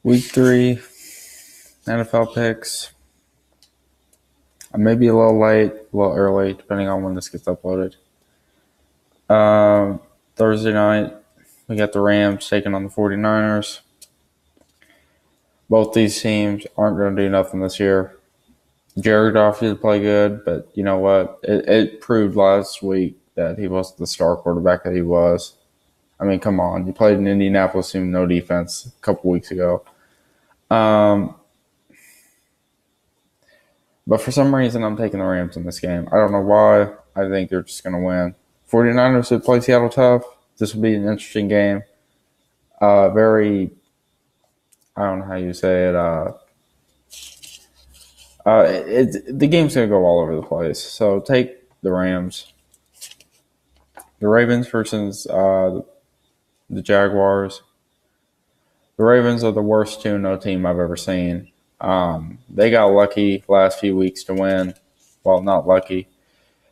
Week 3 NFL picks. I may be a little late, a little early, depending on when this gets uploaded. Thursday night, we got the Rams taking on the 49ers. Both these teams aren't going to do nothing this year. Jared Goff did play good, but you know what? It proved last week that he wasn't the star quarterback that he was. I mean, come on. You played in Indianapolis team, no defense a couple weeks ago. But for some reason, I'm taking the Rams in this game. I don't know why. I think they're just going to win. 49ers would play Seattle tough. This will be an interesting game. I don't know how you say it. The game's going to go all over the place. So take the Rams. The Ravens versus the Jaguars. The Ravens are the worst 2-0 team I've ever seen. They got lucky last few weeks to win. Well, not lucky.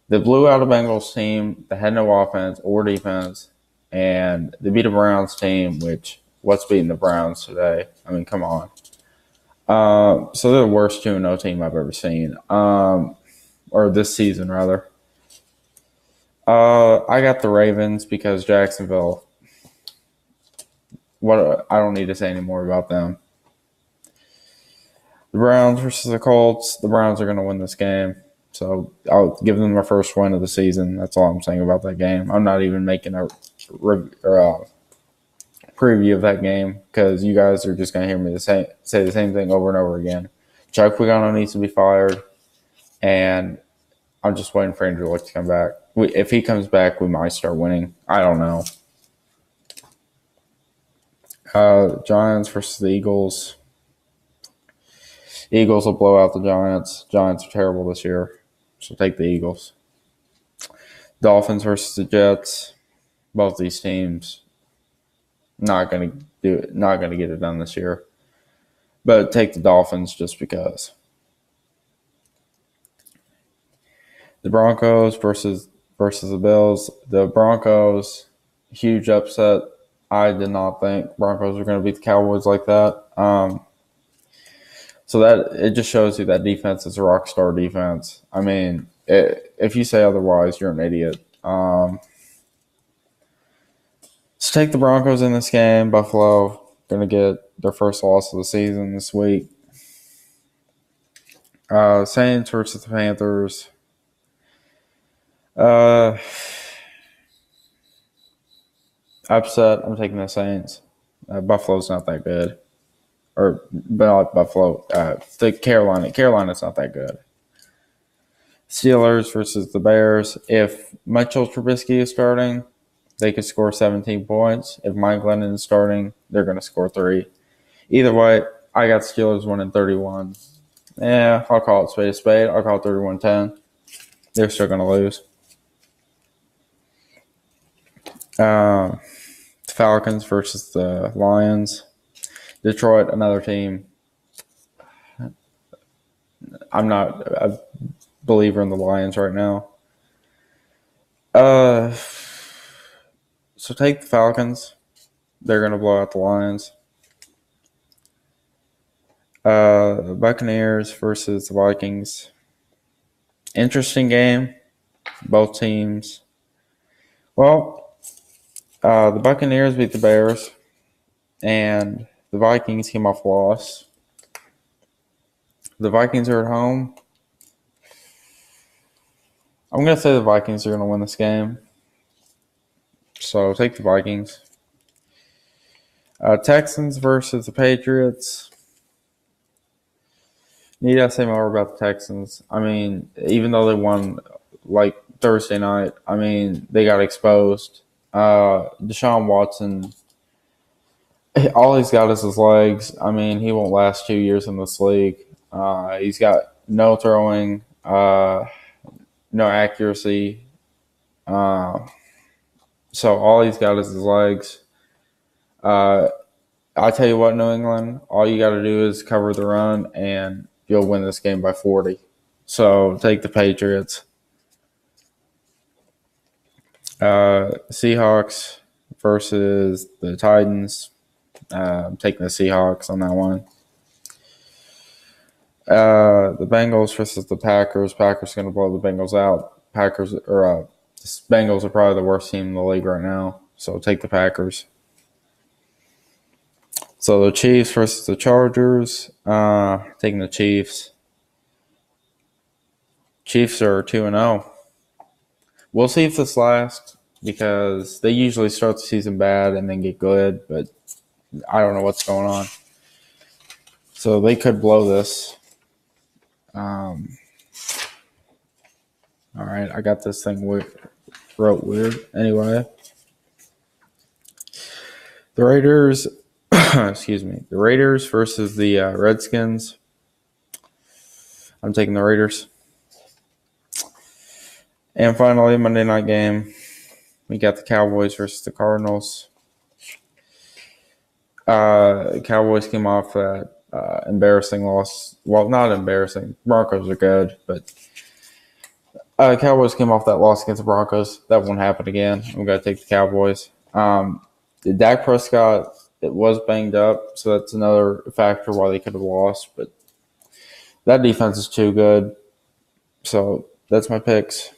They blew out a Bengals team that had no offense or defense, and they beat a Browns team, which, what's beating the Browns today? I mean, come on. So they're the worst 2-0 team I've ever seen, or this season, rather. I got the Ravens because Jacksonville, I don't need to say any more about them. The Browns versus the Colts. The Browns are going to win this game. So I'll give them their first win of the season. That's all I'm saying about that game. I'm not even making a preview of that game because you guys are just going to hear me say the same thing over and over again. Chuck Pagano needs to be fired, and I'm just waiting for Andrew Luck to come back. If he comes back, we might start winning. I don't know. Giants versus the Eagles. Eagles will blow out the Giants. Giants are terrible this year, so take the Eagles. Dolphins versus the Jets. Both these teams not going to get it done this year, but take the Dolphins just because. The Broncos versus the Bills. The Broncos, huge upset. I did not think Broncos were going to beat the Cowboys like that. So that it just shows you that defense is a rock star defense. I mean, if you say otherwise, you're an idiot. Let's take the Broncos in this game. Buffalo going to get their first loss of the season this week. Saints versus the Panthers. Upset. I'm taking the Saints. Buffalo's not that good. But not Buffalo. Carolina's not that good. Steelers versus the Bears. If Mitchell Trubisky is starting, they could score 17 points. If Mike Glennon is starting, they're going to score 3. Either way, I got Steelers winning 31. Yeah, I'll call it spade a spade. I'll call it 31-10. They're still going to lose. Falcons versus the Lions. Detroit, another team. I'm not a believer in the Lions right now. So take the Falcons. They're going to blow out the Lions. The Buccaneers versus the Vikings. Interesting game. Both teams. Well, the Buccaneers beat the Bears, and the Vikings came off a loss. The Vikings are at home. I'm going to say the Vikings are going to win this game. So take the Vikings. Texans versus the Patriots. Need I say more about the Texans? I mean, even though they won like Thursday night, I mean, they got exposed. Deshaun Watson, all he's got is his legs. I mean, he won't last 2 years in this league. He's got no throwing, no accuracy. So all he's got is his legs. I tell you what, New England, all you got to do is cover the run, and you'll win this game by 40. So take the Patriots. Seahawks versus the Titans. I'm taking the Seahawks on that one. The Bengals versus the Packers. Packers going to blow the Bengals out. The Bengals are probably the worst team in the league right now, so take the Packers. So the Chiefs versus the Chargers. Taking the Chiefs. Chiefs are 2-0. We'll see if this lasts because they usually start the season bad and then get good, but I don't know what's going on. So they could blow this. All right, I got this thing wrote weird. Anyway, the Raiders, excuse me, the Raiders versus the Redskins. I'm taking the Raiders. And finally, Monday night game, we got the Cowboys versus the Cardinals. Cowboys came off that embarrassing loss. Well, not embarrassing. Broncos are good, but Cowboys came off that loss against the Broncos. That won't happen again. I'm going to take the Cowboys. Dak Prescott, it was banged up, so that's another factor why they could have lost. But that defense is too good. So that's my picks.